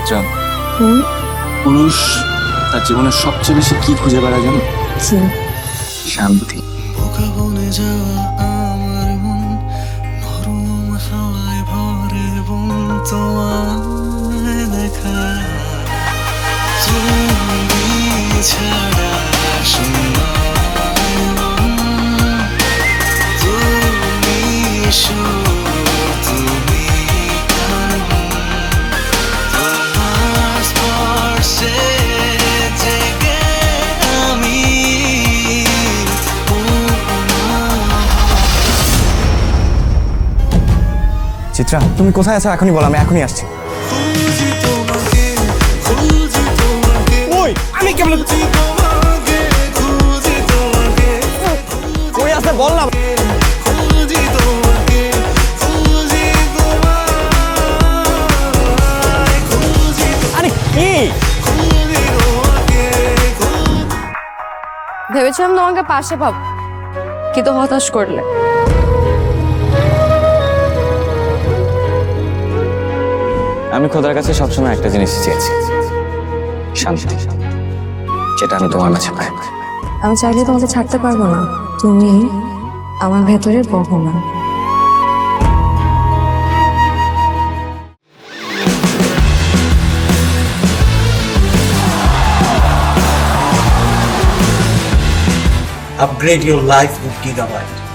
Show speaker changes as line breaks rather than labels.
চিত্রা, পুরুষ তার জীবনের সবচেয়ে বেশি কি খুঁজে বেড়ায় জানো? শান্তি।
আমার মন নরম হাওয়ায় ভরে বন তোমায় দেখা তুমি ছাড়া শূন্য তুমি তুমি তোমার স্পর্শে জেগে আমি
চিত্রা, তুমি কোথায় আছো? এখনই বলো, আমি এখনই আসছি।
খুঁজি তোমাকে খুঁজি তোমাকে
ওই আমি কেমন
খুঁজি তোমাকে খুঁজি তোমাকে
কই আছে বল না।
খুঁজি তোমাকে খুঁজি তোমায় খুঁজি
আরে কি
খুঁজি তোমাকে
ভেবেছিলাম তোমাকে পাশে পাবো, কিন্তু হতাশ করলে।
আমি খোদার কাছে সবসময় একটা জিনিস চেয়েছি, শান্তি, যেটা আমি তোমার কাছে পাই।
আমি চাইলে তোমাকে ছাড়তে পারবো না, তুমি আমার ভেতরের ভগবান।
Upgrade your life with Gigabyte.